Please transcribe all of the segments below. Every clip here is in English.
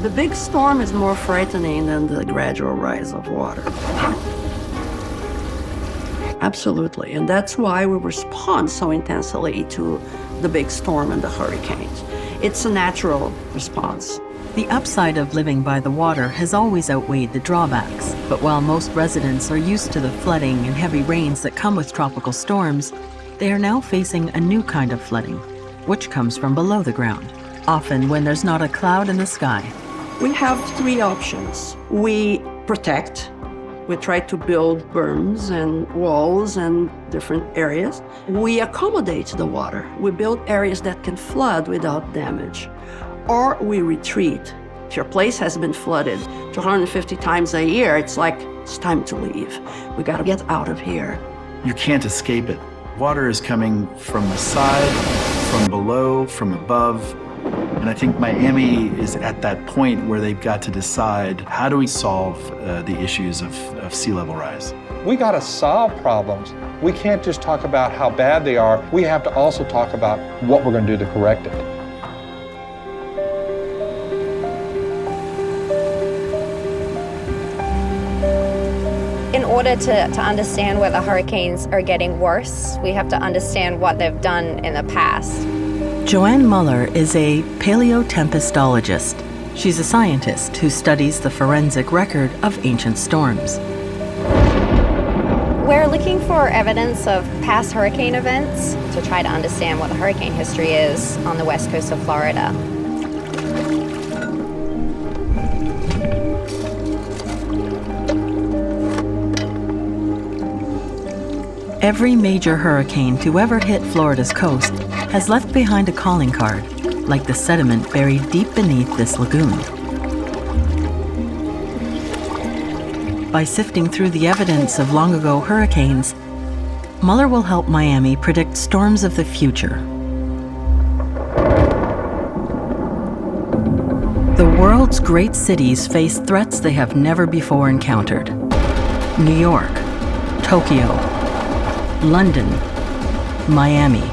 The big storm is more frightening than the gradual rise of water. Absolutely, and that's why we respond so intensely to the big storm and the hurricanes. It's a natural response. The upside of living by the water has always outweighed the drawbacks. But while most residents are used to the flooding and heavy rains that come with tropical storms, they are now facing a new kind of flooding, which comes from below the ground, often when there's not a cloud in the sky. We have three options. We protect. We try to build berms and walls and different areas. We accommodate the water. We build areas that can flood without damage. Or we retreat. If your place has been flooded 250 times a year, it's like, it's time to leave. We gotta get out of here. You can't escape it. Water is coming from the side, from below, from above. And I think Miami is at that point where they've got to decide, how do we solve the issues of sea level rise? We got to solve problems. We can't just talk about how bad they are. We have to also talk about what we're going to do to correct it. In order to understand whether hurricanes are getting worse, we have to understand what they've done in the past. Joanne Muller is a paleotempestologist. She's a scientist who studies the forensic record of ancient storms. We're looking for evidence of past hurricane events to try to understand what the hurricane history is on the west coast of Florida. Every major hurricane to ever hit Florida's coast has left behind a calling card, like the sediment buried deep beneath this lagoon. By sifting through the evidence of long-ago hurricanes, Muller will help Miami predict storms of the future. The world's great cities face threats they have never before encountered. New York, Tokyo, London, Miami.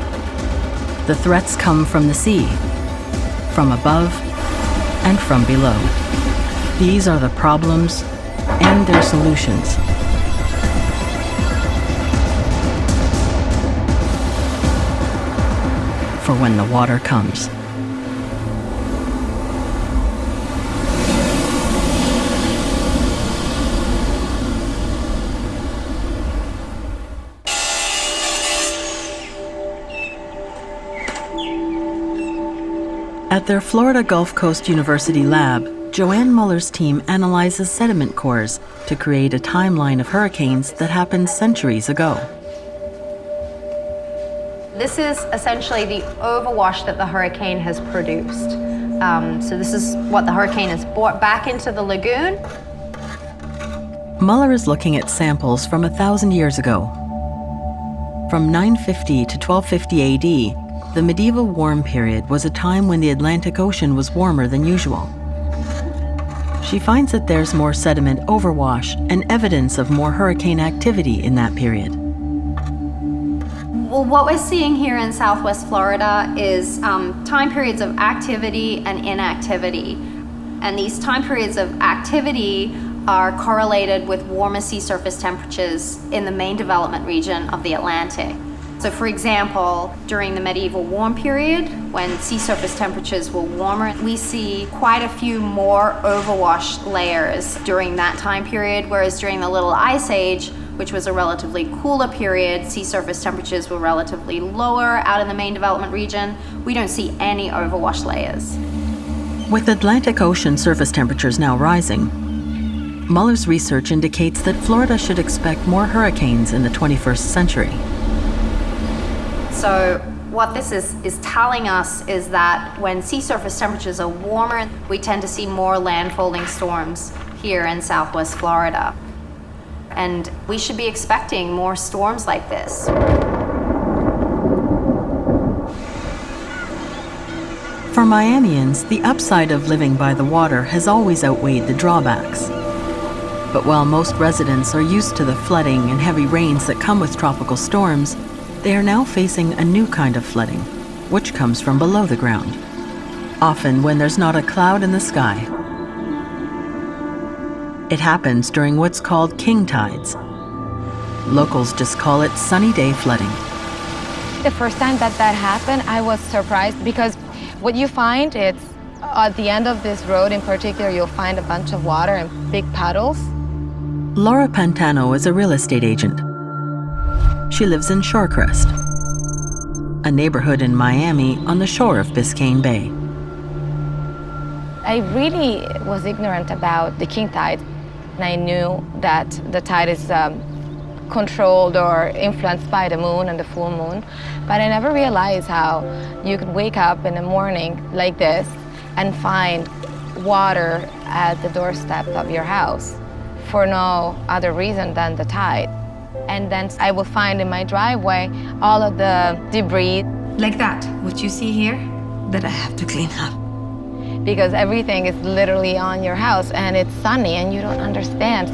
The threats come from the sea, from above, and from below. These are the problems and their solutions. For when the water comes. At their Florida Gulf Coast University lab, Joanne Muller's team analyzes sediment cores to create a timeline of hurricanes that happened centuries ago. This is essentially the overwash that the hurricane has produced. So this is what the hurricane has brought back into the lagoon. Muller is looking at samples from 1,000 years ago. From 950 to 1250 AD, the medieval warm period was a time when the Atlantic Ocean was warmer than usual. She finds that there's more sediment overwash and evidence of more hurricane activity in that period. Well, what we're seeing here in Southwest Florida is time periods of activity and inactivity. And these time periods of activity are correlated with warmer sea surface temperatures in the main development region of the Atlantic. So for example, during the medieval warm period, when sea surface temperatures were warmer, we see quite a few more overwash layers during that time period, whereas during the Little Ice Age, which was a relatively cooler period, sea surface temperatures were relatively lower out in the main development region. We don't see any overwash layers. With Atlantic Ocean surface temperatures now rising, Muller's research indicates that Florida should expect more hurricanes in the 21st century. So what this is telling us is that when sea surface temperatures are warmer, we tend to see more landfalling storms here in Southwest Florida. And we should be expecting more storms like this. For Miamians, the upside of living by the water has always outweighed the drawbacks. But while most residents are used to the flooding and heavy rains that come with tropical storms, they are now facing a new kind of flooding, which comes from below the ground, often when there's not a cloud in the sky. It happens during what's called king tides. Locals just call it sunny day flooding. The first time that happened, I was surprised because what you find is at the end of this road in particular, you'll find a bunch of water and big puddles. Laura Pantano is a real estate agent. She lives in Shorecrest, a neighborhood in Miami on the shore of Biscayne Bay. I really was ignorant about the king tide. And I knew that the tide is controlled or influenced by the moon and the full moon, but I never realized how you could wake up in the morning like this and find water at the doorstep of your house for no other reason than the tide. And then I will find in my driveway all of the debris. Like that, what you see here, that I have to clean up. Because everything is literally on your house and it's sunny and you don't understand.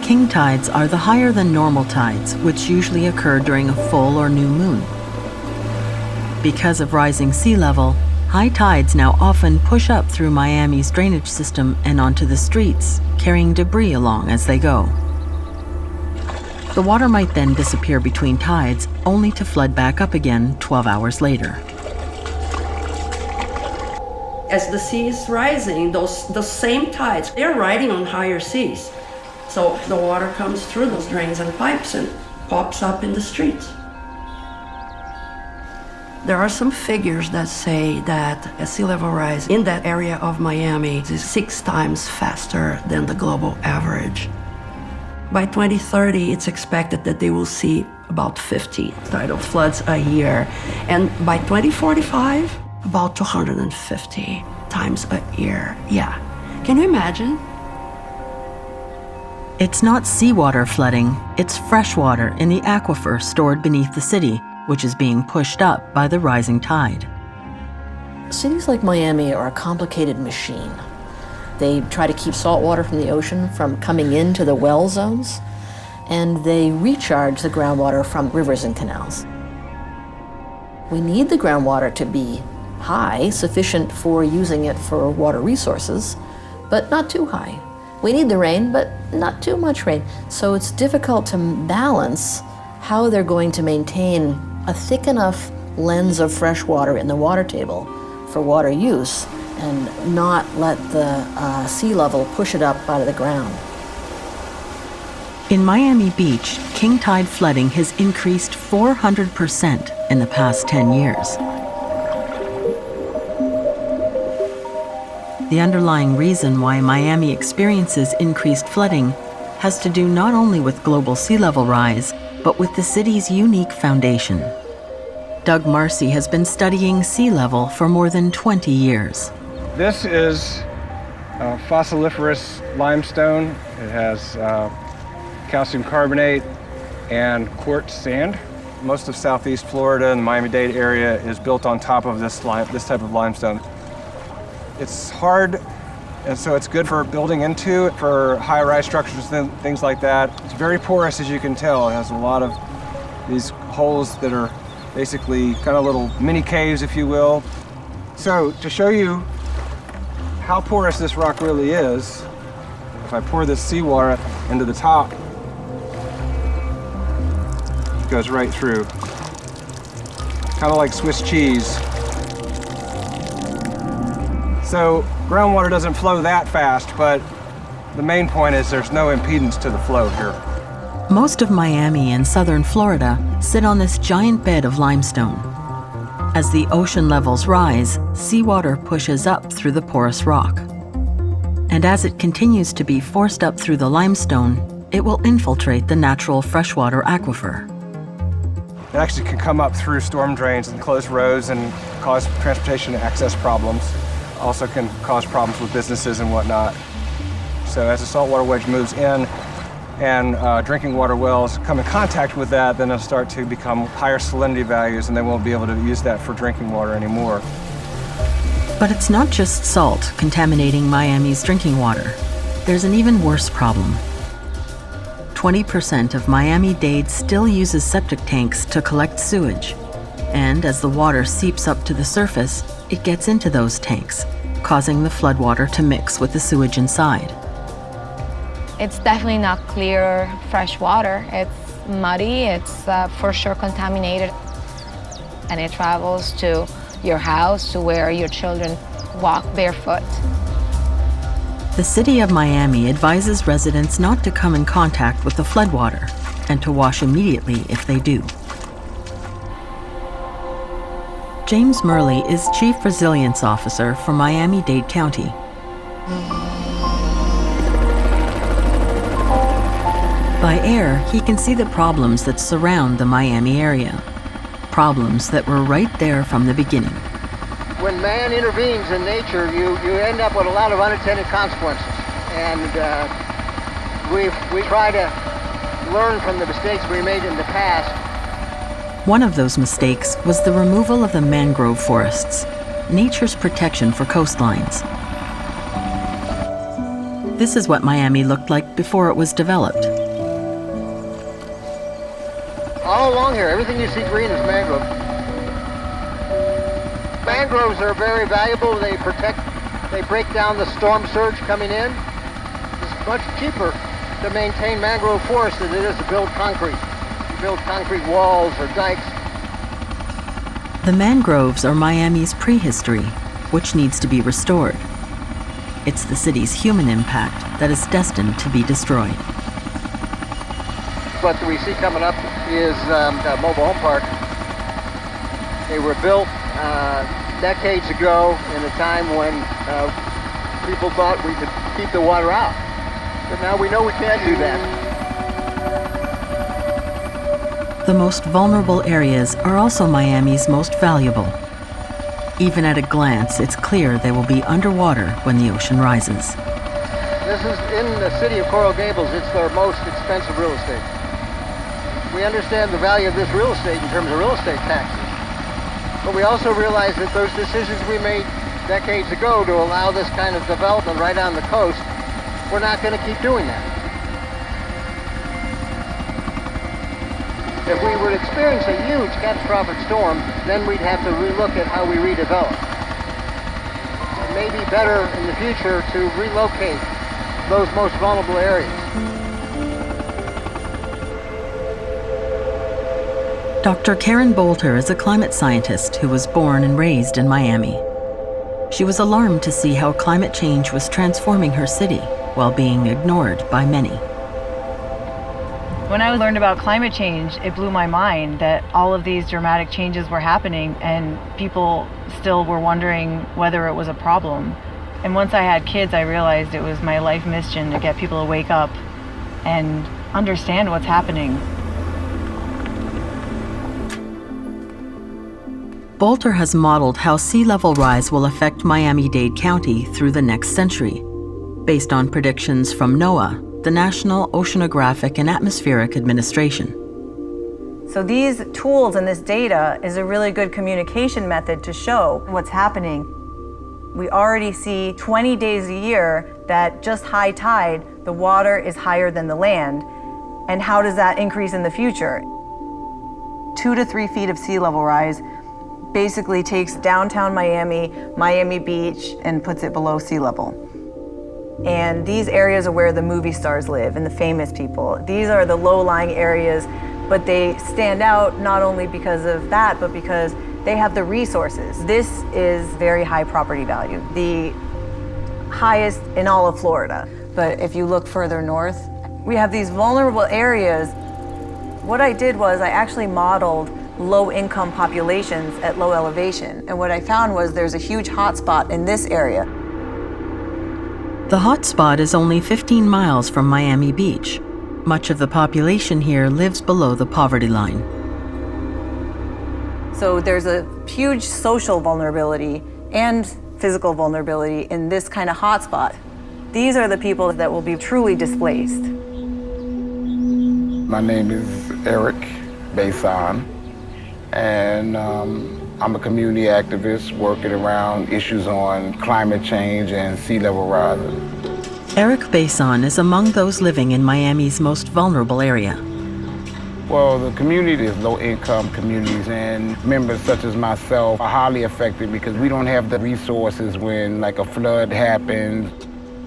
King tides are the higher than normal tides, which usually occur during a full or new moon. Because of rising sea level, high tides now often push up through Miami's drainage system and onto the streets, carrying debris along as they go. The water might then disappear between tides, only to flood back up again 12 hours later. As the sea is rising, the same tides, they're riding on higher seas. So the water comes through those drains and pipes and pops up in the streets. There are some figures that say that a sea level rise in that area of Miami is 6 times faster than the global average. By 2030, it's expected that they will see about 50 tidal floods a year. And by 2045, about 250 times a year. Yeah. Can you imagine? It's not seawater flooding, it's fresh water in the aquifer stored beneath the city, which is being pushed up by the rising tide. Cities like Miami are a complicated machine. They try to keep salt water from the ocean from coming into the well zones, and they recharge the groundwater from rivers and canals. We need the groundwater to be high, sufficient for using it for water resources, but not too high. We need the rain, but not too much rain. So it's difficult to balance how they're going to maintain a thick enough lens of fresh water in the water table for water use and not let the sea level push it up out of the ground. In Miami Beach, king tide flooding has increased 400% in the past 10 years. The underlying reason why Miami experiences increased flooding has to do not only with global sea level rise, but with the city's unique foundation. Doug Marcy has been studying sea level for more than 20 years. This is fossiliferous limestone. It has calcium carbonate and quartz sand. Most of southeast Florida and the Miami-Dade area is built on top of this type of limestone. It's hard, and so it's good for building into, for high-rise structures and things like that. It's very porous, as you can tell. It has a lot of these holes that are basically kind of little mini caves, if you will. So to show you how porous this rock really is, if I pour this seawater into the top, it goes right through. Kind of like Swiss cheese. So groundwater doesn't flow that fast, but the main point is there's no impedance to the flow here. Most of Miami and southern Florida sit on this giant bed of limestone. As the ocean levels rise, seawater pushes up through the porous rock. And as it continues to be forced up through the limestone, it will infiltrate the natural freshwater aquifer. It actually can come up through storm drains and closed roads and cause transportation access problems. Also can cause problems with businesses and whatnot. So as the saltwater wedge moves in and drinking water wells come in contact with that, then they'll start to become higher salinity values and they won't be able to use that for drinking water anymore. But it's not just salt contaminating Miami's drinking water. There's an even worse problem. 20% of Miami-Dade still uses septic tanks to collect sewage. And as the water seeps up to the surface, it gets into those tanks, causing the floodwater to mix with the sewage inside. It's definitely not clear, fresh water. It's muddy, it's for sure contaminated. And it travels to your house, to where your children walk barefoot. The city of Miami advises residents not to come in contact with the floodwater and to wash immediately if they do. James Murley is Chief Resilience Officer for Miami-Dade County. By air, he can see the problems that surround the Miami area. Problems that were right there from the beginning. When man intervenes in nature, you end up with a lot of unintended consequences. And we try to learn from the mistakes we made in the past. One of those mistakes was the removal of the mangrove forests, nature's protection for coastlines. This is what Miami looked like before it was developed. All along here, everything you see green is mangrove. Mangroves are very valuable. They break down the storm surge coming in. It's much cheaper to maintain mangrove forests than it is to build concrete. You build concrete walls or dikes. The mangroves are Miami's prehistory, which needs to be restored. It's the city's human impact that is destined to be destroyed. What we see coming up is a mobile home park. They were built decades ago in a time when people thought we could keep the water out. But now we know we can't do that. The most vulnerable areas are also Miami's most valuable. Even at a glance, it's clear they will be underwater when the ocean rises. This is in the city of Coral Gables. It's their most expensive real estate. We understand the value of this real estate in terms of real estate taxes. But we also realize that those decisions we made decades ago to allow this kind of development right on the coast, we're not going to keep doing that. If we were to experience a huge catastrophic storm, then we'd have to relook at how we redevelop. It may be better in the future to relocate those most vulnerable areas. Dr. Karen Bolter is a climate scientist who was born and raised in Miami. She was alarmed to see how climate change was transforming her city while being ignored by many. When I learned about climate change, it blew my mind that all of these dramatic changes were happening and people still were wondering whether it was a problem. And once I had kids, I realized it was my life mission to get people to wake up and understand what's happening. Bolter has modeled how sea level rise will affect Miami-Dade County through the next century, based on predictions from NOAA, the National Oceanographic and Atmospheric Administration. So these tools and this data is a really good communication method to show what's happening. We already see 20 days a year that just high tide, the water is higher than the land. And how does that increase in the future? 2 to 3 feet of sea level rise basically takes downtown Miami, Miami Beach, and puts it below sea level. And these areas are where the movie stars live and the famous people. These are the low-lying areas, but they stand out not only because of that, but because they have the resources. This is very high property value, the highest in all of Florida. But if you look further north, we have these vulnerable areas. What I did was I actually modeled low-income populations at low elevation. And what I found was there's a huge hotspot in this area. The hotspot is only 15 miles from Miami Beach. Much of the population here lives below the poverty line. So there's a huge social vulnerability and physical vulnerability in this kind of hotspot. These are the people that will be truly displaced. My name is Eric Bason, and I'm a community activist working around issues on climate change and sea level rise. Eric Bason is among those living in Miami's most vulnerable area. Well, the community is low-income communities, and members such as myself are highly affected because we don't have the resources when like a flood happens.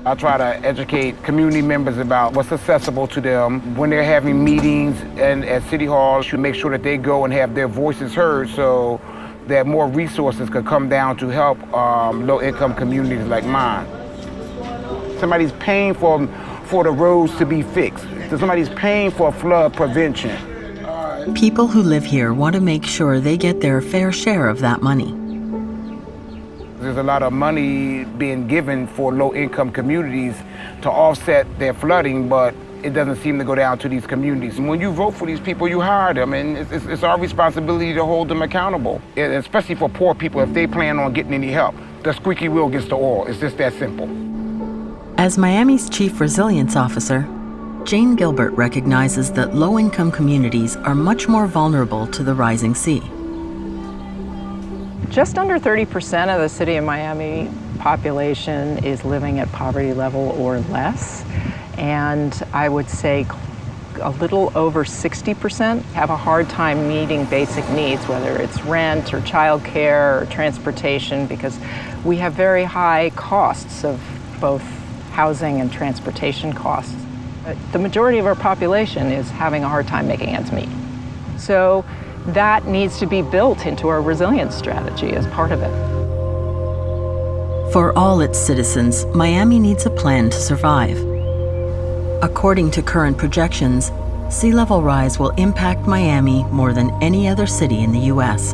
I try to educate community members about what's accessible to them when they're having meetings and at City Hall. Should make sure that they go and have their voices heard so that more resources could come down to help low-income communities like mine. Somebody's paying for the roads to be fixed. So somebody's paying for flood prevention. People who live here want to make sure they get their fair share of that money. There's a lot of money being given for low-income communities to offset their flooding, but it doesn't seem to go down to these communities. And when you vote for these people, you hire them, and it's our responsibility to hold them accountable, and especially for poor people if they plan on getting any help. The squeaky wheel gets the oil. It's just that simple. As Miami's Chief Resilience Officer, Jane Gilbert recognizes that low-income communities are much more vulnerable to the rising sea. Just under 30% of the city of Miami population is living at poverty level or less. And I would say a little over 60% have a hard time meeting basic needs, whether it's rent or childcare or transportation, because we have very high costs of both housing and transportation costs. The majority of our population is having a hard time making ends meet. So that needs to be built into our resilience strategy as part of it. For all its citizens, Miami needs a plan to survive. According to current projections, sea level rise will impact Miami more than any other city in the U.S.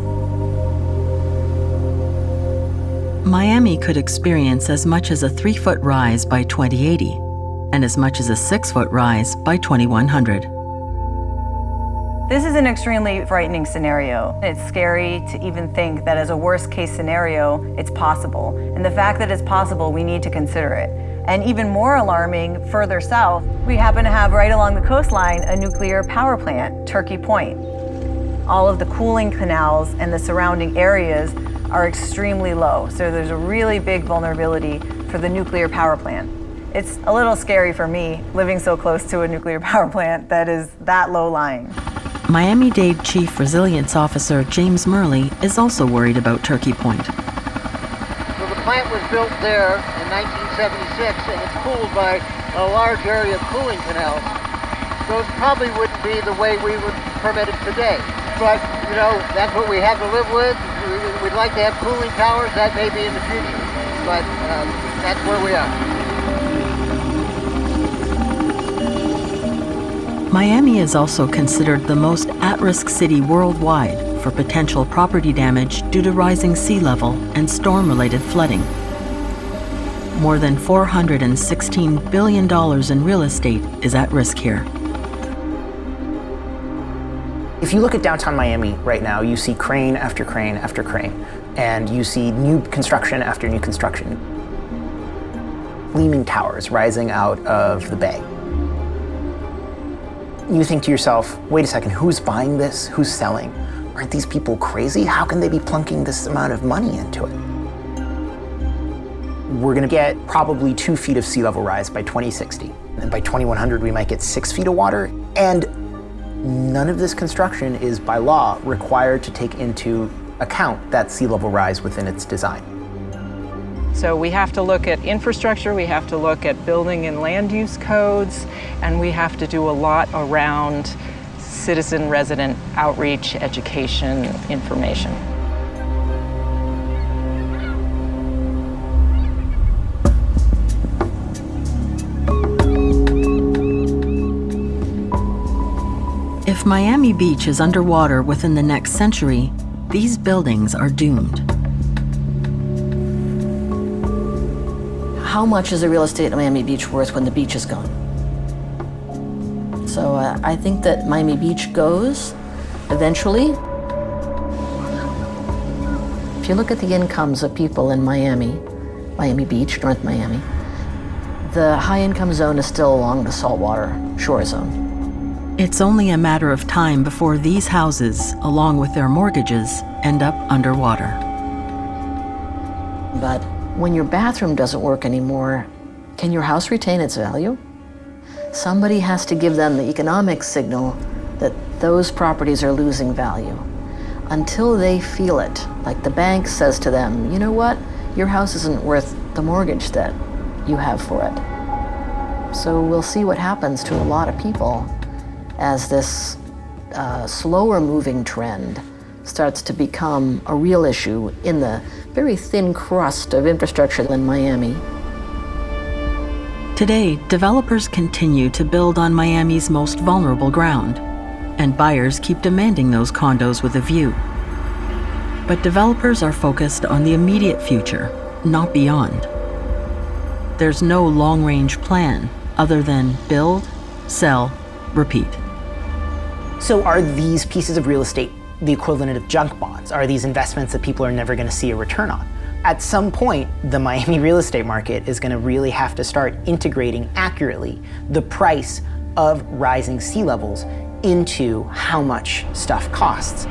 Miami could experience as much as a 3-foot rise by 2080 and as much as a 6-foot rise by 2100. This is an extremely frightening scenario. It's scary to even think that as a worst case scenario, it's possible. And the fact that it's possible, we need to consider it. And even more alarming, further south, we happen to have right along the coastline a nuclear power plant, Turkey Point. All of the cooling canals and the surrounding areas are extremely low. So there's a really big vulnerability for the nuclear power plant. It's a little scary for me living so close to a nuclear power plant that is that low lying. Miami-Dade Chief Resilience Officer James Murley is also worried about Turkey Point. So the plant was built there in 1976 and it's cooled by a large area of cooling canals. Those probably wouldn't be the way we would permit it today. But, you know, that's what we have to live with. We'd like to have cooling towers, that may be in the future. But that's where we are. Miami is also considered the most at-risk city worldwide for potential property damage due to rising sea level and storm-related flooding. More than $416 billion in real estate is at risk here. If you look at downtown Miami right now, you see crane after crane after crane, and you see new construction after new construction. Gleaming towers rising out of the bay. You think to yourself, wait a second, who's buying this? Who's selling? Aren't these people crazy? How can they be plunking this amount of money into it? We're gonna get probably 2 feet of sea level rise by 2060. And by 2100, we might get 6 feet of water. And none of this construction is by law required to take into account that sea level rise within its design. So we have to look at infrastructure, we have to look at building and land use codes, and we have to do a lot around citizen resident outreach, education, information. If Miami Beach is underwater within the next century, these buildings are doomed. How much is the real estate at Miami Beach worth when the beach is gone? So I think that Miami Beach goes eventually. If you look at the incomes of people in Miami Beach, North Miami, the high income zone is still along the saltwater shore zone. It's only a matter of time before these houses, along with their mortgages, end up underwater. But when your bathroom doesn't work anymore, can your house retain its value? Somebody has to give them the economic signal that those properties are losing value. Until they feel it, like the bank says to them, you know what, your house isn't worth the mortgage that you have for it. So we'll see what happens to a lot of people as this slower moving trend starts to become a real issue in the very thin crust of infrastructure in Miami. Today, developers continue to build on Miami's most vulnerable ground, and buyers keep demanding those condos with a view. But developers are focused on the immediate future, not beyond. There's no long-range plan other than build, sell, repeat. So are these pieces of real estate the equivalent of junk bonds? Are these investments that people are never going to see a return on? At some point, the Miami real estate market is going to really have to start integrating accurately the price of rising sea levels into how much stuff costs.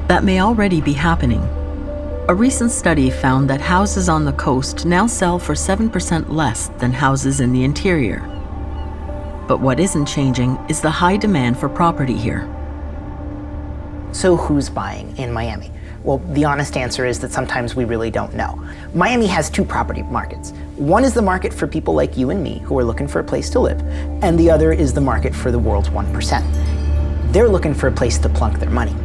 That may already be happening. A recent study found that houses on the coast now sell for 7% less than houses in the interior. But what isn't changing is the high demand for property here. So who's buying in Miami? Well, the honest answer is that sometimes we really don't know. Miami has two property markets. One is the market for people like you and me who are looking for a place to live, and the other is the market for the world's 1%. They're looking for a place to plunk their money.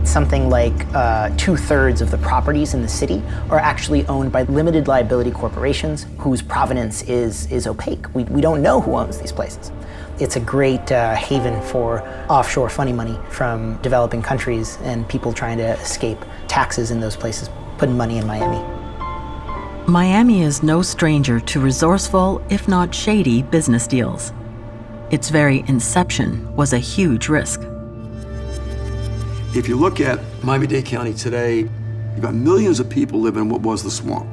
Something like 2/3 of the properties in the city are actually owned by limited liability corporations whose provenance is opaque. We don't know who owns these places. It's a great haven for offshore funny money from developing countries and people trying to escape taxes in those places, putting money in Miami. Miami is no stranger to resourceful, if not shady, business deals. Its very inception was a huge risk. If you look at Miami-Dade County today, you've got millions of people living in what was the swamp.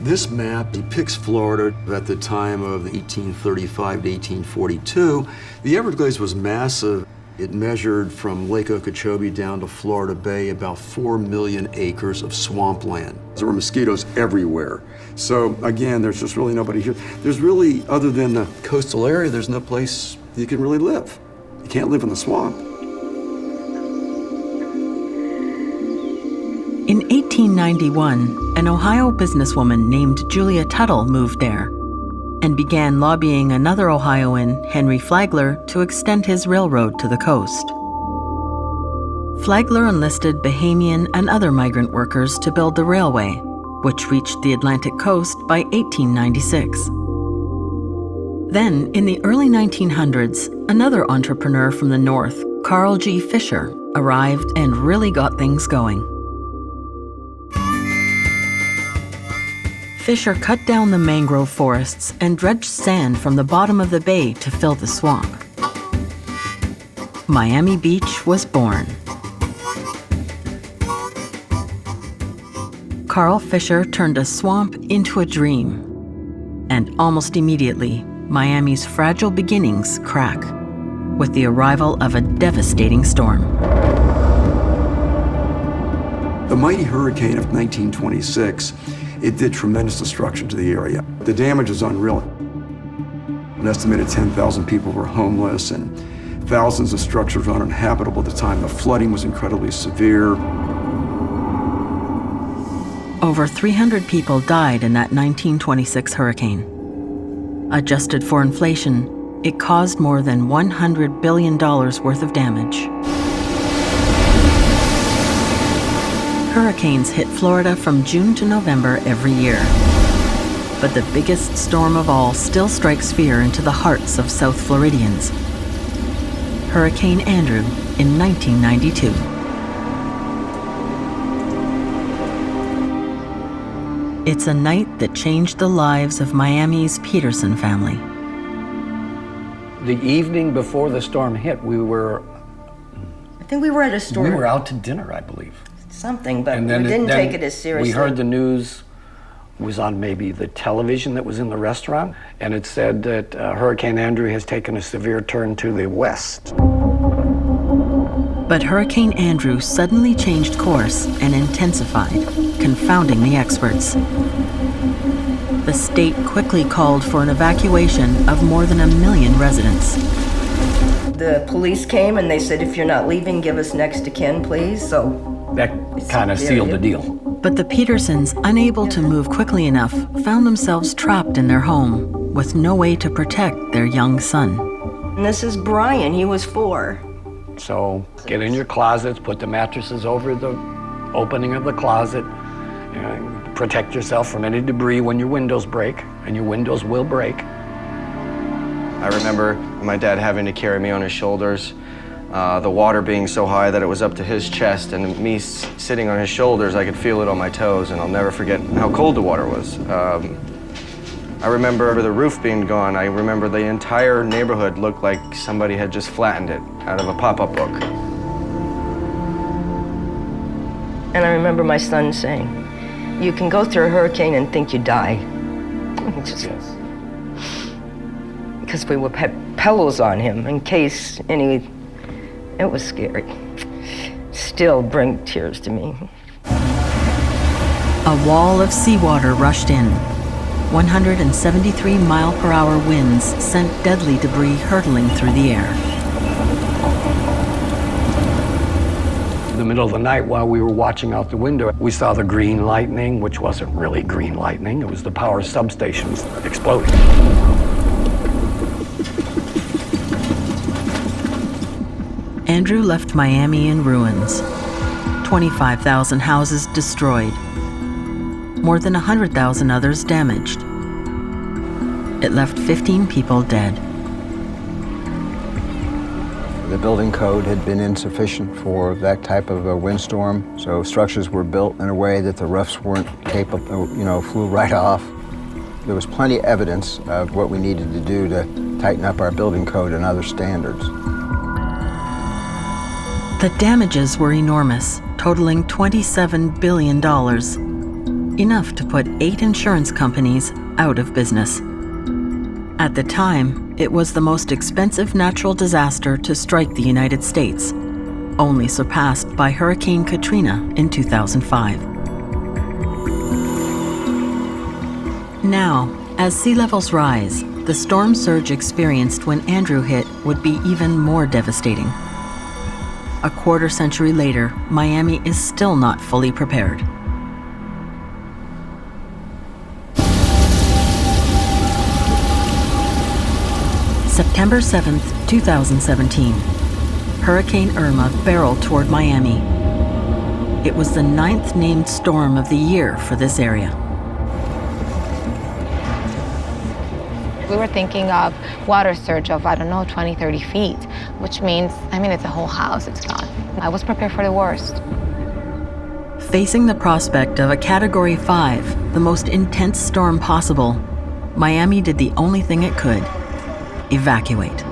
This map depicts Florida at the time of 1835 to 1842. The Everglades was massive. It measured from Lake Okeechobee down to Florida Bay about 4 million acres of swampland. There were mosquitoes everywhere. So again, there's just really nobody here. There's really, other than the coastal area, there's no place you can really live. You can't live in the swamp. In 1891, an Ohio businesswoman named Julia Tuttle moved there and began lobbying another Ohioan, Henry Flagler, to extend his railroad to the coast. Flagler enlisted Bahamian and other migrant workers to build the railway, which reached the Atlantic coast by 1896. Then, in the early 1900s, another entrepreneur from the north, Carl G. Fisher, arrived and really got things going. Fisher cut down the mangrove forests and dredged sand from the bottom of the bay to fill the swamp. Miami Beach was born. Carl Fisher turned a swamp into a dream. And almost immediately, Miami's fragile beginnings crack with the arrival of a devastating storm. The mighty hurricane of 1926, it did tremendous destruction to the area. The damage is unreal. An estimated 10,000 people were homeless and thousands of structures were uninhabitable at the time. The flooding was incredibly severe. Over 300 people died in that 1926 hurricane. Adjusted for inflation, it caused more than $100 billion worth of damage. Hurricanes hit Florida from June to November every year. But the biggest storm of all still strikes fear into the hearts of South Floridians. Hurricane Andrew in 1992. It's a night that changed the lives of Miami's Peterson family. The evening before the storm hit, I think we were at a store. We were out to dinner, I believe. Something, but we didn't take it as seriously. We heard the news was on maybe the television that was in the restaurant, and it said that Hurricane Andrew has taken a severe turn to the west. But Hurricane Andrew suddenly changed course and intensified, confounding the experts. The state quickly called for an evacuation of more than 1 million residents. The police came and they said, if you're not leaving, give us next to kin, please. So that kind of sealed the deal. But the Petersons, unable to move quickly enough, found themselves trapped in their home with no way to protect their young son. And this is Brian, he was 4. So get in your closets, put the mattresses over the opening of the closet, and protect yourself from any debris when your windows break, and your windows will break. I remember my dad having to carry me on his shoulders, the water being so high that it was up to his chest, and me sitting on his shoulders, I could feel it on my toes, and I'll never forget how cold the water was. I remember the roof being gone. I remember the entire neighborhood looked like somebody had just flattened it out of a pop-up book. And I remember my son saying, "You can go through a hurricane and think you die." Because we would have pillows on him in case any. It was scary. Still bring tears to me. A wall of seawater rushed in. 173-mile-per-hour winds sent deadly debris hurtling through the air. In the middle of the night, while we were watching out the window, we saw the green lightning, which wasn't really green lightning. It was the power substations exploding. Andrew left Miami in ruins. 25,000 houses destroyed. More than 100,000 others damaged. It left 15 people dead. The building code had been insufficient for that type of a windstorm, so structures were built in a way that the roofs weren't capable, flew right off. There was plenty of evidence of what we needed to do to tighten up our building code and other standards. The damages were enormous, totaling $27 billion, enough to put 8 insurance companies out of business. At the time, it was the most expensive natural disaster to strike the United States, only surpassed by Hurricane Katrina in 2005. Now, as sea levels rise, the storm surge experienced when Andrew hit would be even more devastating. A quarter century later, Miami is still not fully prepared. September 7th, 2017. Hurricane Irma barreled toward Miami. It was the 9th named storm of the year for this area. We were thinking of water surge of, 20, 30 feet, which means, it's a whole house, it's gone. I was prepared for the worst. Facing the prospect of a Category 5, the most intense storm possible, Miami did the only thing it could: evacuate.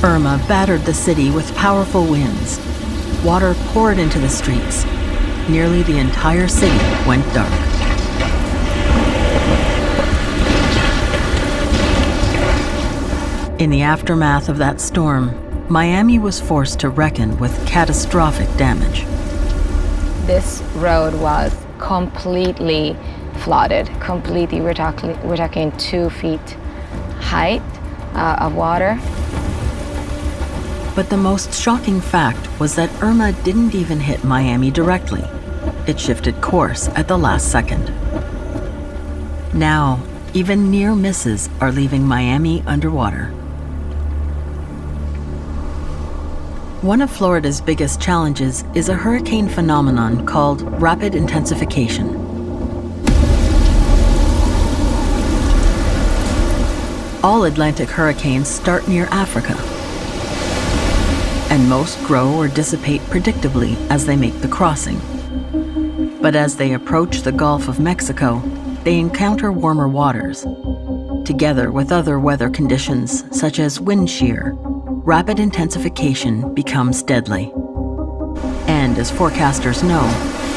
Irma battered the city with powerful winds. Water poured into the streets. Nearly the entire city went dark. In the aftermath of that storm, Miami was forced to reckon with catastrophic damage. This road was completely flooded, completely. We're talking 2 feet height of water. But the most shocking fact was that Irma didn't even hit Miami directly. It shifted course at the last second. Now, even near misses are leaving Miami underwater. One of Florida's biggest challenges is a hurricane phenomenon called rapid intensification. All Atlantic hurricanes start near Africa, and most grow or dissipate predictably as they make the crossing. But as they approach the Gulf of Mexico, they encounter warmer waters. Together with other weather conditions, such as wind shear, rapid intensification becomes deadly. And as forecasters know,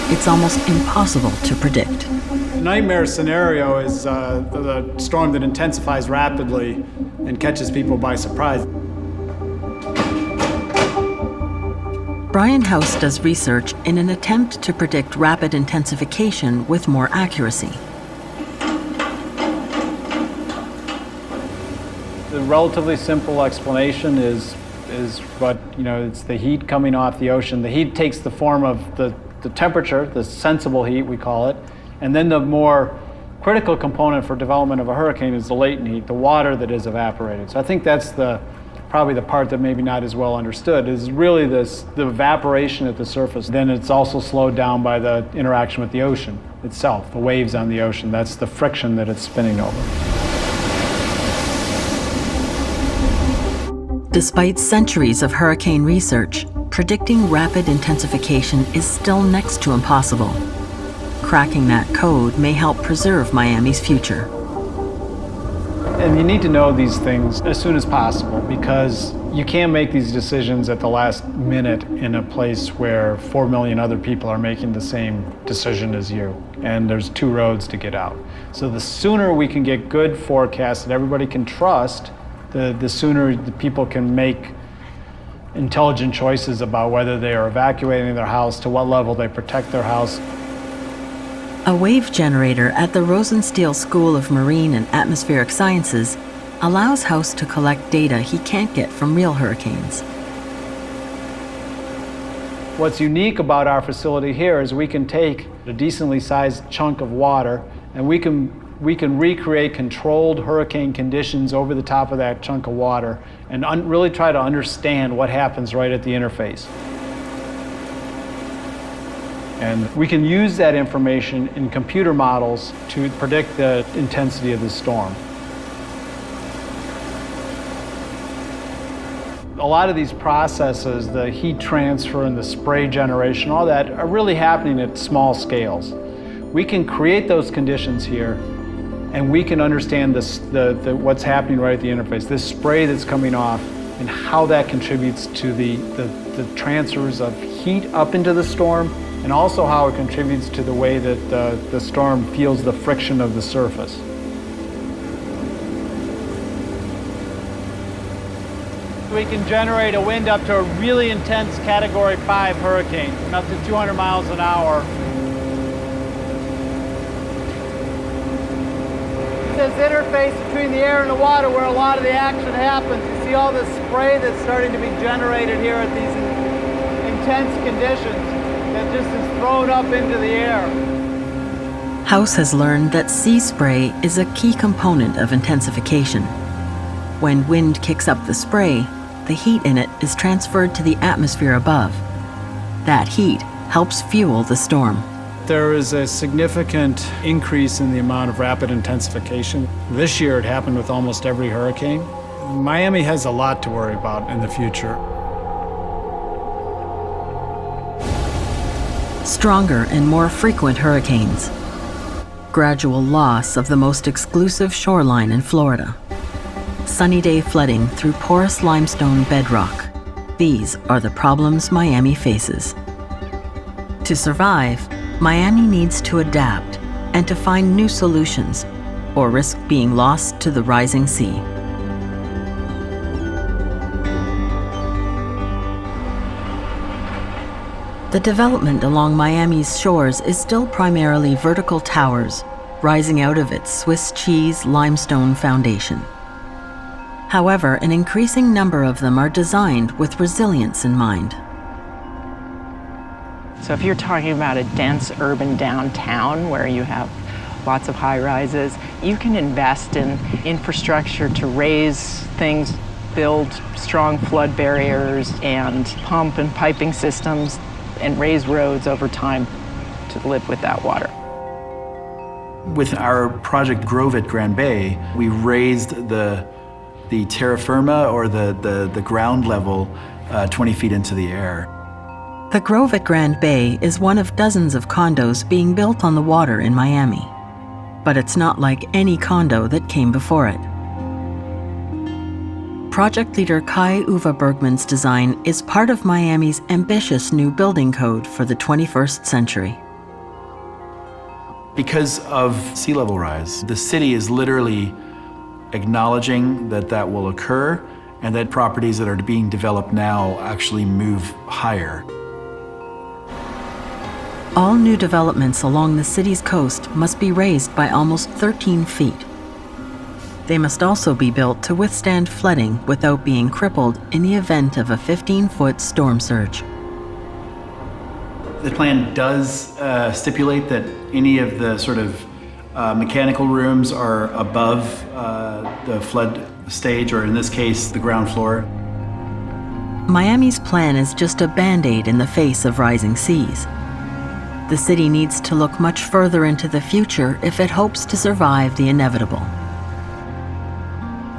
it's almost impossible to predict. The nightmare scenario is the storm that intensifies rapidly and catches people by surprise. Brian House does research in an attempt to predict rapid intensification with more accuracy. The relatively simple explanation is what, it's the heat coming off the ocean. The heat takes the form of the temperature, the sensible heat we call it, and then the more critical component for development of a hurricane is the latent heat, the water that is evaporated. So I think that's probably the part that maybe not as well understood, is really the evaporation at the surface. Then it's also slowed down by the interaction with the ocean itself, the waves on the ocean. That's the friction that it's spinning over. Despite centuries of hurricane research, predicting rapid intensification is still next to impossible. Cracking that code may help preserve Miami's future. And you need to know these things as soon as possible, because you can't make these decisions at the last minute in a place where 4 million other people are making the same decision as you, and there's 2 roads to get out. So the sooner we can get good forecasts that everybody can trust, the sooner the people can make intelligent choices about whether they are evacuating their house, to what level they protect their house. A wave generator at the Rosenstiel School of Marine and Atmospheric Sciences allows House to collect data he can't get from real hurricanes. What's unique about our facility here is we can take a decently sized chunk of water and we can recreate controlled hurricane conditions over the top of that chunk of water and really try to understand what happens right at the interface. And we can use that information in computer models to predict the intensity of the storm. A lot of these processes, the heat transfer and the spray generation, all that, are really happening at small scales. We can create those conditions here, and we can understand what's happening right at the interface, this spray that's coming off, and how that contributes to the transfers of heat up into the storm, and also how it contributes to the way that the storm feels the friction of the surface. We can generate a wind up to a really intense Category 5 hurricane, up to 200 miles an hour. This interface between the air and the water where a lot of the action happens. You see all this spray that's starting to be generated here at these intense conditions that just is thrown up into the air. House has learned that sea spray is a key component of intensification. When wind kicks up the spray, the heat in it is transferred to the atmosphere above. That heat helps fuel the storm. There is a significant increase in the amount of rapid intensification. This year it happened with almost every hurricane. Miami has a lot to worry about in the future. Stronger and more frequent hurricanes. Gradual loss of the most exclusive shoreline in Florida. Sunny day flooding through porous limestone bedrock. These are the problems Miami faces. To survive, Miami needs to adapt and to find new solutions, or risk being lost to the rising sea. The development along Miami's shores is still primarily vertical towers, rising out of its Swiss cheese limestone foundation. However, an increasing number of them are designed with resilience in mind. So if you're talking about a dense urban downtown where you have lots of high-rises, you can invest in infrastructure to raise things, build strong flood barriers and pump and piping systems, and raise roads over time to live with that water. With our project Grove at Grand Bay, we raised the terra firma, or the ground level, 20 feet into the air. The Grove at Grand Bay is one of dozens of condos being built on the water in Miami. But it's not like any condo that came before it. Project leader Kai-Uwe Bergman's design is part of Miami's ambitious new building code for the 21st century. Because of sea level rise, the city is literally acknowledging that that will occur, and that properties that are being developed now actually move higher. All new developments along the city's coast must be raised by almost 13 feet. They must also be built to withstand flooding without being crippled in the event of a 15-foot storm surge. The plan does stipulate that any of the sort of mechanical rooms are above the flood stage, or in this case, the ground floor. Miami's plan is just a Band-Aid in the face of rising seas. The city needs to look much further into the future if it hopes to survive the inevitable.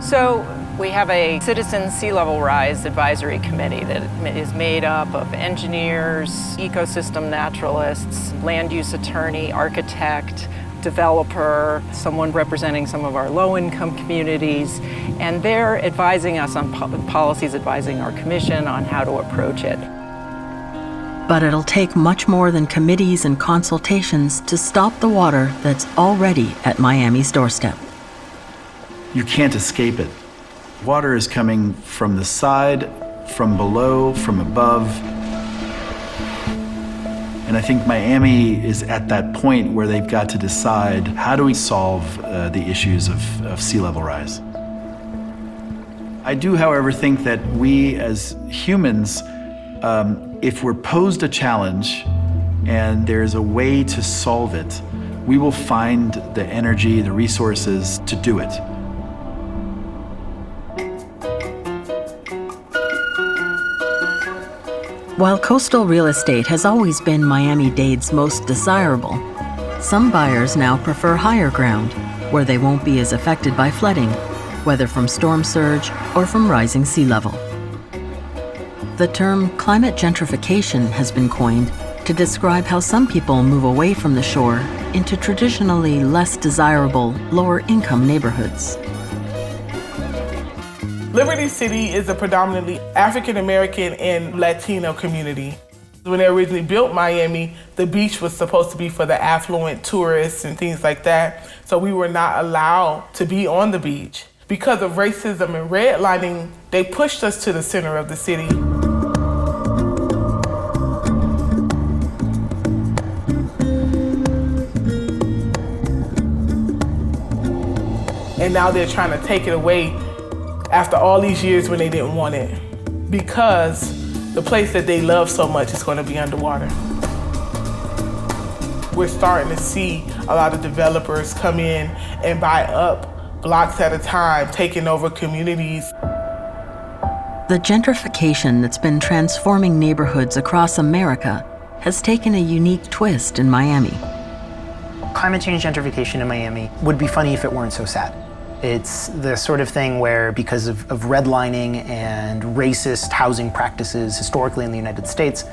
So we have a Citizen Sea Level Rise Advisory Committee that is made up of engineers, ecosystem naturalists, land use attorney, architect, developer, someone representing some of our low-income communities, and they're advising us on policies, advising our commission on how to approach it. But it'll take much more than committees and consultations to stop the water that's already at Miami's doorstep. You can't escape it. Water is coming from the side, from below, from above. And I think Miami is at that point where they've got to decide, how do we solve the issues of sea level rise? I do, however, think that we as humans, if we're posed a challenge and there's a way to solve it, we will find the energy, the resources to do it. While coastal real estate has always been Miami-Dade's most desirable, some buyers now prefer higher ground, where they won't be as affected by flooding, whether from storm surge or from rising sea level. The term climate gentrification has been coined to describe how some people move away from the shore into traditionally less desirable, lower-income neighborhoods. Liberty City is a predominantly African American and Latino community. When they originally built Miami, the beach was supposed to be for the affluent tourists and things like that, so we were not allowed to be on the beach. Because of racism and redlining, they pushed us to the center of the city. And now they're trying to take it away after all these years when they didn't want it, because the place that they love so much is going to be underwater. We're starting to see a lot of developers come in and buy up blocks at a time, taking over communities. The gentrification that's been transforming neighborhoods across America has taken a unique twist in Miami. Climate change gentrification in Miami would be funny if it weren't so sad. It's the sort of thing where, because of redlining and racist housing practices historically in the United States,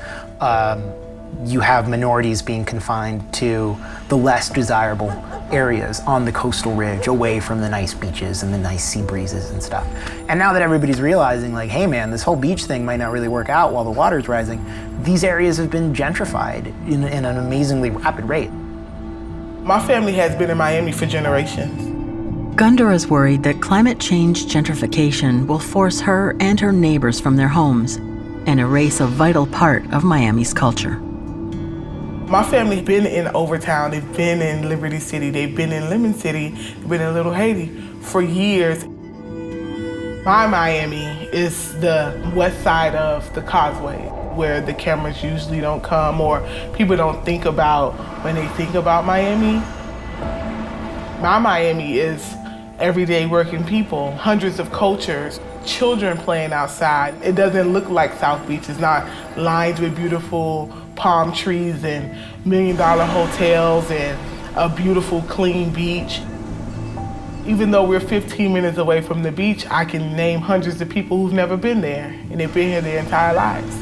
you have minorities being confined to the less desirable areas on the coastal ridge, away from the nice beaches and the nice sea breezes and stuff. And now that everybody's realizing, like, hey man, this whole beach thing might not really work out while the water's rising, these areas have been gentrified in an amazingly rapid rate. My family has been in Miami for generations. Gunda is worried that climate change gentrification will force her and her neighbors from their homes and erase a vital part of Miami's culture. My family's been in Overtown, they've been in Liberty City, they've been in Lemon City, they've been in Little Haiti for years. My Miami is the west side of the causeway, where the cameras usually don't come or people don't think about when they think about Miami. My Miami is everyday working people, hundreds of cultures, children playing outside. It doesn't look like South Beach. It's not lined with beautiful palm trees and million-dollar hotels and a beautiful, clean beach. Even though we're 15 minutes away from the beach, I can name hundreds of people who've never been there, and they've been here their entire lives.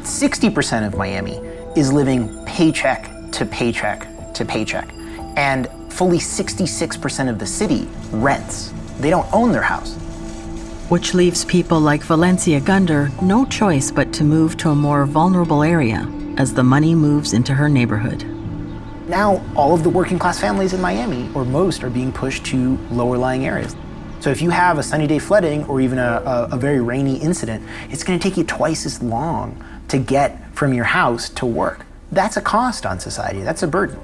60% of Miami is living paycheck to paycheck to paycheck. And fully 66% of the city rents. They don't own their house. Which leaves people like Valencia Gunder no choice but to move to a more vulnerable area as the money moves into her neighborhood. Now, all of the working class families in Miami, or most, are being pushed to lower lying areas. So if you have a sunny day flooding or even a very rainy incident, it's gonna take you twice as long to get from your house to work. That's a cost on society, that's a burden.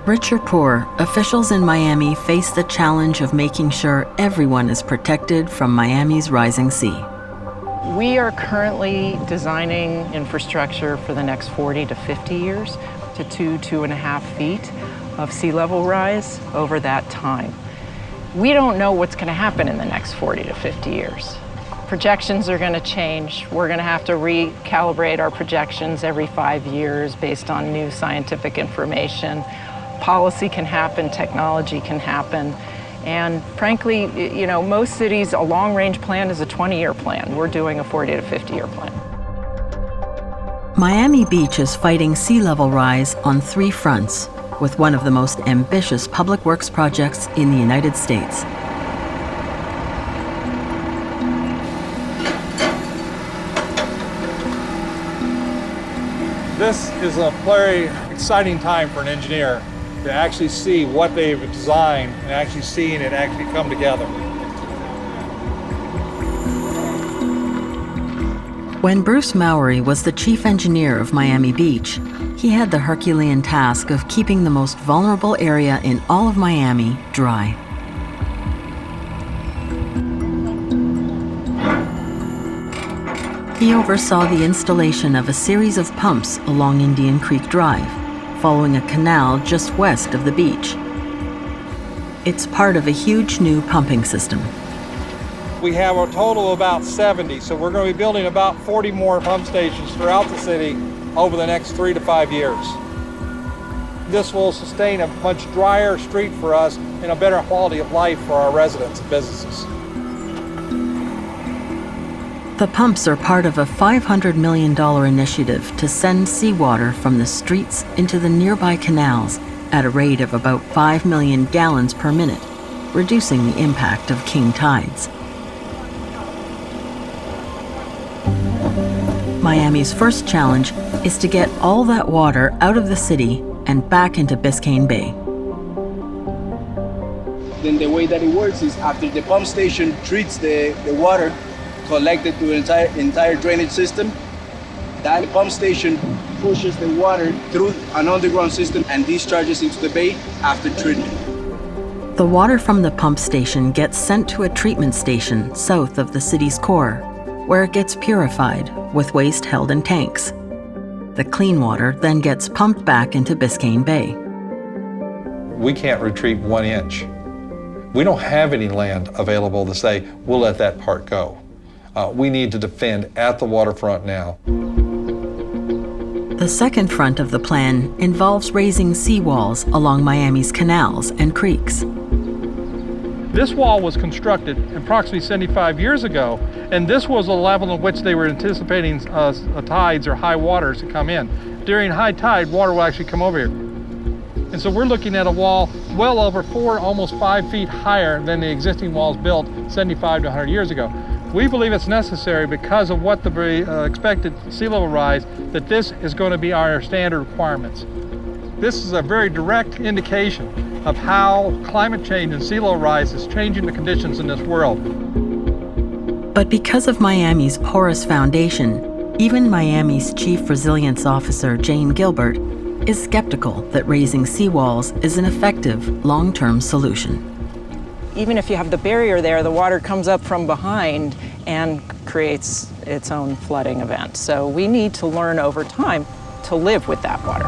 Rich or poor, officials in Miami face the challenge of making sure everyone is protected from Miami's rising sea. We are currently designing infrastructure for the next 40 to 50 years to 2.5 feet of sea level rise over that time. We don't know what's going to happen in the next 40 to 50 years. Projections are going to change. We're going to have to recalibrate our projections every 5 years based on new scientific information. Policy can happen, technology can happen. And frankly, you know, most cities, a long-range plan is a 20-year plan. We're doing a 40 to 50-year plan. Miami Beach is fighting sea level rise on 3 fronts, with one of the most ambitious public works projects in the United States. This is a very exciting time for an engineer to actually see what they've designed and actually seeing it actually come together. When Bruce Mowry was the chief engineer of Miami Beach, he had the Herculean task of keeping the most vulnerable area in all of Miami dry. He oversaw the installation of a series of pumps along Indian Creek Drive, following a canal just west of the beach. It's part of a huge new pumping system. We have a total of about 70, so we're going to be building about 40 more pump stations throughout the city over the next 3 to 5 years. This will sustain a much drier street for us and a better quality of life for our residents and businesses. The pumps are part of a $500 million initiative to send seawater from the streets into the nearby canals at a rate of about 5 million gallons per minute, reducing the impact of king tides. Miami's first challenge is to get all that water out of the city and back into Biscayne Bay. Then the way that it works is after the pump station treats the water collected to the entire drainage system, that pump station pushes the water through an underground system and discharges into the bay after treatment. The water from the pump station gets sent to a treatment station south of the city's core, where it gets purified with waste held in tanks. The clean water then gets pumped back into Biscayne Bay. We can't retrieve 1 inch. We don't have any land available to say, we'll let that part go. We need to defend at the waterfront now. The second front of the plan involves raising seawalls along Miami's canals and creeks. This wall was constructed approximately 75 years ago, and this was a level at which they were anticipating tides or high waters to come in. During high tide, water will actually come over here. And so we're looking at a wall well over 4, almost 5 feet higher than the existing walls built 75 to 100 years ago. We believe it's necessary because of what the expected sea level rise, that this is going to be our standard requirements. This is a very direct indication of how climate change and sea level rise is changing the conditions in this world. But because of Miami's porous foundation, even Miami's Chief Resilience Officer, Jane Gilbert, is skeptical that raising seawalls is an effective long-term solution. Even if you have the barrier there, the water comes up from behind and creates its own flooding event. So we need to learn over time to live with that water.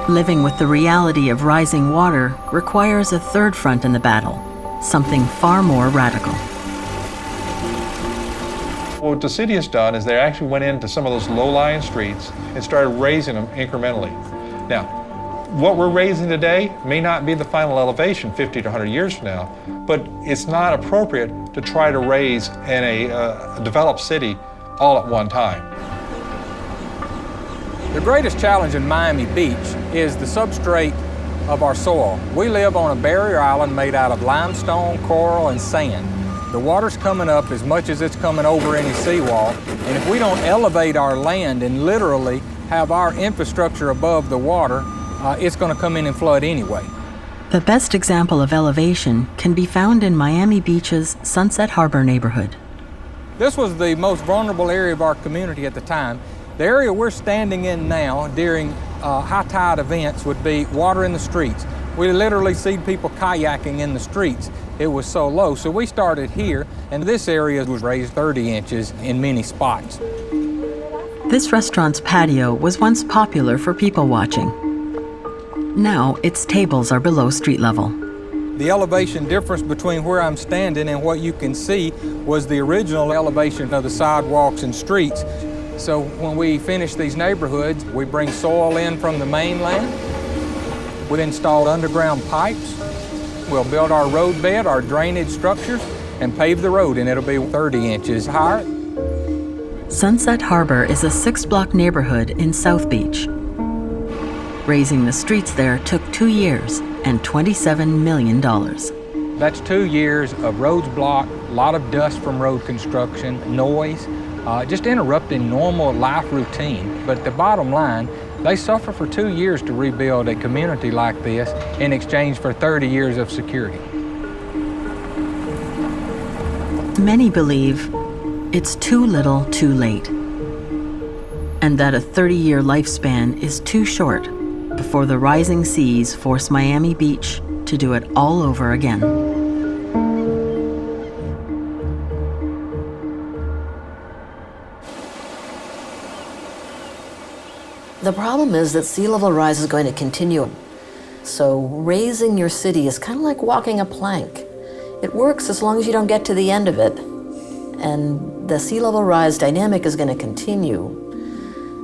Living with the reality of rising water requires a third front in the battle, something far more radical. What the city has done is they actually went into some of those low-lying streets and started raising them incrementally. Now, what we're raising today may not be the final elevation 50 to 100 years from now, but it's not appropriate to try to raise in a developed city all at one time. The greatest challenge in Miami Beach is the substrate of our soil. We live on a barrier island made out of limestone, coral, and sand. The water's coming up as much as it's coming over any seawall, and if we don't elevate our land and literally have our infrastructure above the water, it's going to come in and flood anyway. The best example of elevation can be found in Miami Beach's Sunset Harbor neighborhood. This was the most vulnerable area of our community at the time. The area we're standing in now during high tide events would be water in the streets. We literally see people kayaking in the streets. It was so low. So we started here, and this area was raised 30 inches in many spots. This restaurant's patio was once popular for people watching. Now its tables are below street level. The elevation difference between where I'm standing and what you can see was the original elevation of the sidewalks and streets. So when we finish these neighborhoods, we bring soil in from the mainland. We install underground pipes. We'll build our road bed, our drainage structures, and pave the road, and it'll be 30 inches higher. Sunset Harbor is a 6-block neighborhood in South Beach. Raising the streets there took 2 years and $27 million. That's 2 years of roads blocked, a lot of dust from road construction, noise, just interrupting normal life routine. But the bottom line, they suffer for 2 years to rebuild a community like this in exchange for 30 years of security. Many believe it's too little, too late, and that a 30-year lifespan is too short before the rising seas force Miami Beach to do it all over again. The problem is that sea level rise is going to continue. So raising your city is kind of like walking a plank. It works as long as you don't get to the end of it. And the sea level rise dynamic is going to continue.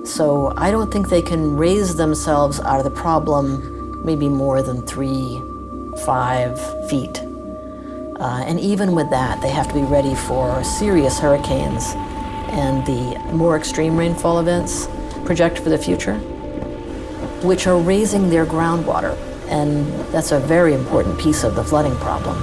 So I don't think they can raise themselves out of the problem maybe more than 3-5 feet. And even with that, they have to be ready for serious hurricanes and the more extreme rainfall events projected for the future, which are raising their groundwater. And that's a very important piece of the flooding problem.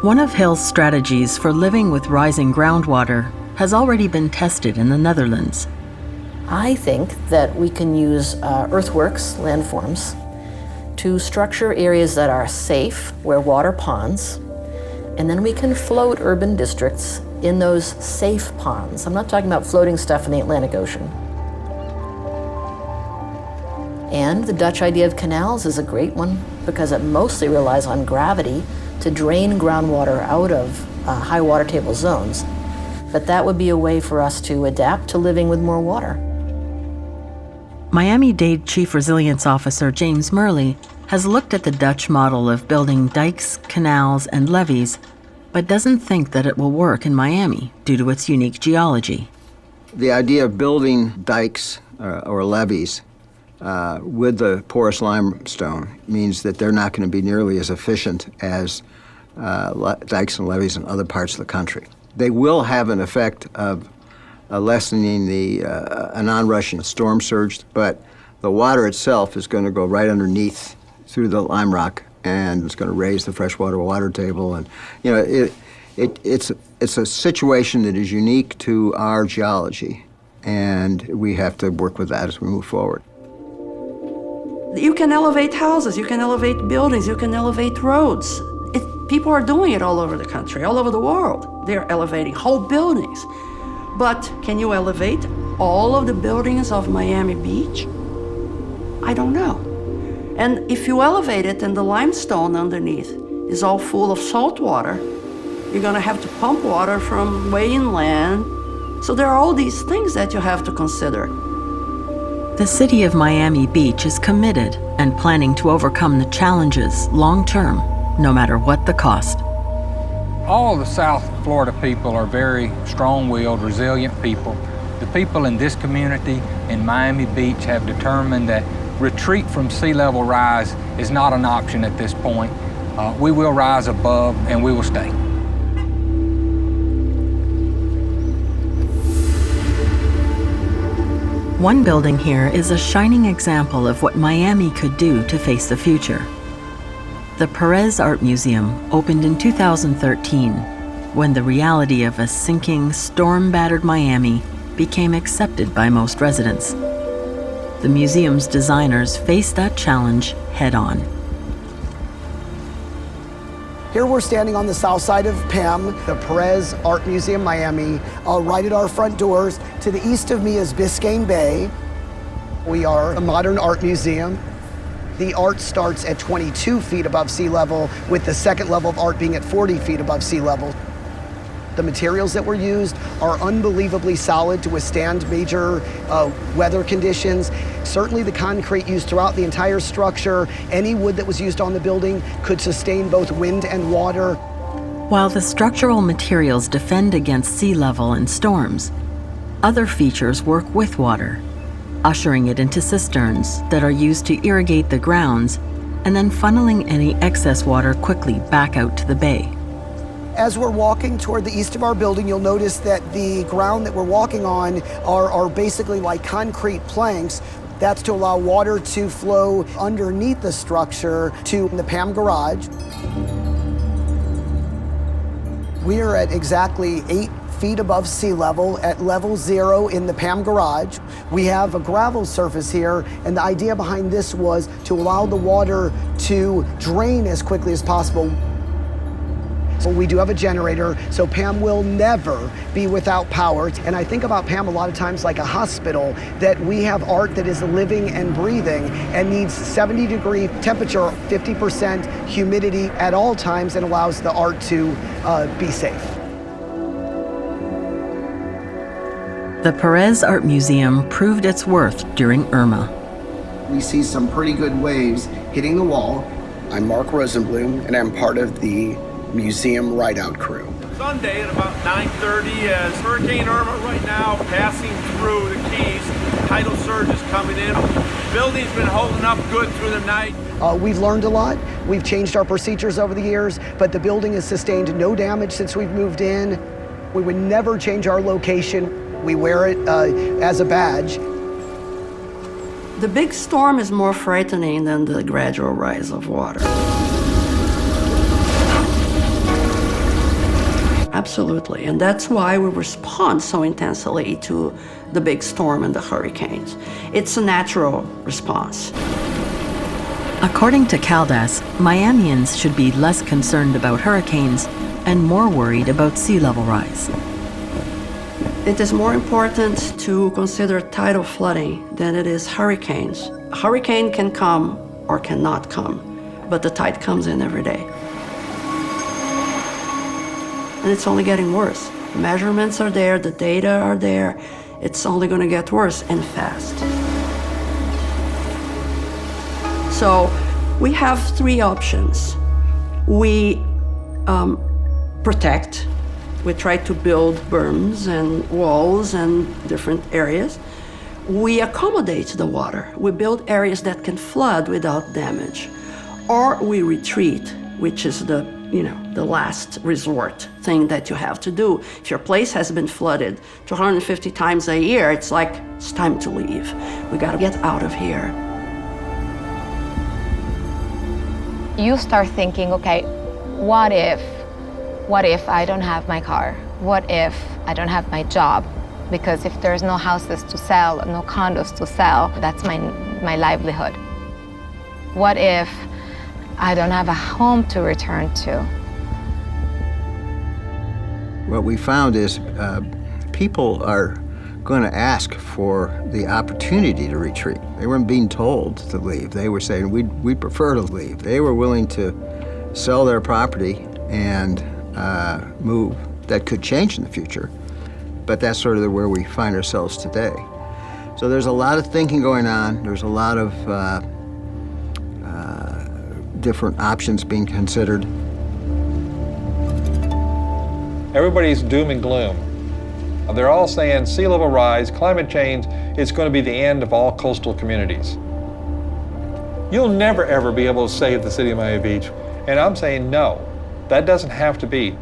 One of Hill's strategies for living with rising groundwater has already been tested in the Netherlands. I think that we can use earthworks, landforms, to structure areas that are safe, where water ponds, and then we can float urban districts in those safe ponds. I'm not talking about floating stuff in the Atlantic Ocean. And the Dutch idea of canals is a great one because it mostly relies on gravity to drain groundwater out of high water table zones. But that would be a way for us to adapt to living with more water. Miami-Dade Chief Resilience Officer James Murley has looked at the Dutch model of building dikes, canals, and levees, but doesn't think that it will work in Miami due to its unique geology. The idea of building dikes or levees with the porous limestone means that they're not going to be nearly as efficient as dikes and levees in other parts of the country. They will have an effect of lessening an onrushing storm surge, but the water itself is going to go right underneath through the lime rock, and it's going to raise the freshwater water table. And it's a situation that is unique to our geology, and we have to work with that as we move forward. You can elevate houses, you can elevate buildings, you can elevate roads. People are doing it all over the country, all over the world. They're elevating whole buildings. But can you elevate all of the buildings of Miami Beach? I don't know. And if you elevate it and the limestone underneath is all full of salt water, you're gonna have to pump water from way inland. So there are all these things that you have to consider. The city of Miami Beach is committed and planning to overcome the challenges long-term, no matter what the cost. All the South Florida people are very strong-willed, resilient people. The people in this community in Miami Beach have determined that retreat from sea level rise is not an option at this point. We will rise above and we will stay. One building here is a shining example of what Miami could do to face the future. The Perez Art Museum opened in 2013, when the reality of a sinking, storm-battered Miami became accepted by most residents. The museum's designers faced that challenge head-on. Here we're standing on the south side of PAM, the Perez Art Museum, Miami, right at our front doors. To the east of me is Biscayne Bay. We are a modern art museum. The art starts at 22 feet above sea level, with the second level of art being at 40 feet above sea level. The materials that were used are unbelievably solid to withstand major weather conditions. Certainly the concrete used throughout the entire structure, any wood that was used on the building could sustain both wind and water. While the structural materials defend against sea level and storms, other features work with water, ushering it into cisterns that are used to irrigate the grounds and then funneling any excess water quickly back out to the bay. As we're walking toward the east of our building, you'll notice that the ground that we're walking on are basically like concrete planks. That's to allow water to flow underneath the structure to the PAM garage. We are at exactly 8 feet above sea level at level 0 in the PAM garage. We have a gravel surface here, and the idea behind this was to allow the water to drain as quickly as possible. So we do have a generator, so PAM will never be without power. And I think about PAM a lot of times like a hospital, that we have art that is living and breathing and needs 70-degree temperature, 50% humidity at all times, and allows the art to be safe. The Perez Art Museum proved its worth during Irma. We see some pretty good waves hitting the wall. I'm Mark Rosenblum, and I'm part of the museum ride-out crew. Sunday at about 9:30 as Hurricane Irma right now passing through the Keys. Tidal surge is coming in. Building's been holding up good through the night. We've learned a lot. We've changed our procedures over the years, but the building has sustained no damage since we've moved in. We would never change our location. We wear it as a badge. The big storm is more frightening than the gradual rise of water. Absolutely, and that's why we respond so intensely to the big storm and the hurricanes. It's a natural response. According to Caldas, Miamians should be less concerned about hurricanes and more worried about sea level rise. It is more important to consider tidal flooding than it is hurricanes. A hurricane can come or cannot come, but the tide comes in every day. And it's only getting worse. The measurements are there, the data are there. It's only going to get worse and fast. So we have 3 options. We protect. We try to build berms and walls and different areas. We accommodate the water. We build areas that can flood without damage. Or we retreat, which is the last resort thing that you have to do. If your place has been flooded 250 times a year, it's like, it's time to leave. We gotta get out of here. You start thinking, okay, what if I don't have my car? What if I don't have my job? Because if there's no houses to sell, no condos to sell, that's my livelihood. What if I don't have a home to return to? What we found is people are going to ask for the opportunity to retreat. They weren't being told to leave. They were saying, we'd prefer to leave. They were willing to sell their property and move. That could change in the future, but that's sort of where we find ourselves today. So there's a lot of thinking going on. There's a lot of different options being considered. Everybody's doom and gloom. They're all saying sea level rise, climate change, is going to be the end of all coastal communities. You'll never ever be able to save the city of Miami Beach. And I'm saying no, that doesn't have to be.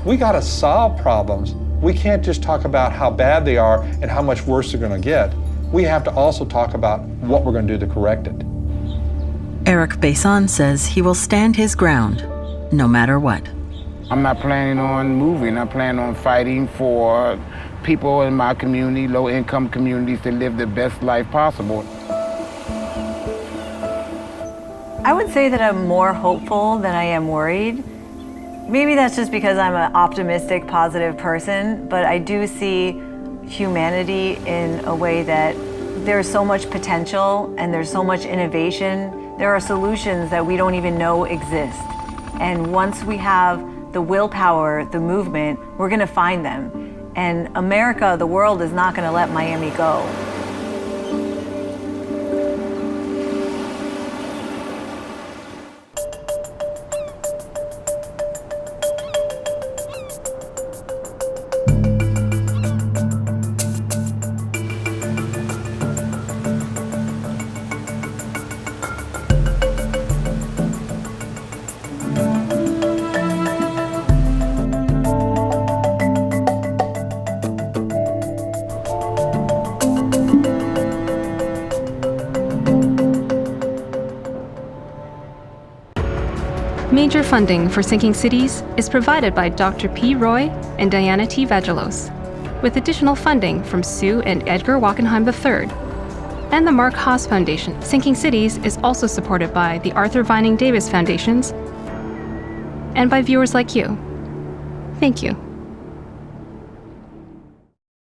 We got to solve problems. We can't just talk about how bad they are and how much worse they're going to get. We have to also talk about what we're going to do to correct it. Eric Besson says he will stand his ground, no matter what. I'm not planning on moving. I'm planning on fighting for people in my community, low-income communities, to live the best life possible. I would say that I'm more hopeful than I am worried, Maybe that's just because I'm an optimistic, positive person, but I do see humanity in a way that there's so much potential and there's so much innovation. There are solutions that we don't even know exist. And once we have the willpower, the movement, we're gonna find them. And America, the world, is not gonna let Miami go. Major funding for Sinking Cities is provided by Dr. P. Roy and Diana T. Vagelos, with additional funding from Sue and Edgar Wackenheim III, and the Mark Haas Foundation. Sinking Cities is also supported by the Arthur Vining Davis Foundations and by viewers like you. Thank you.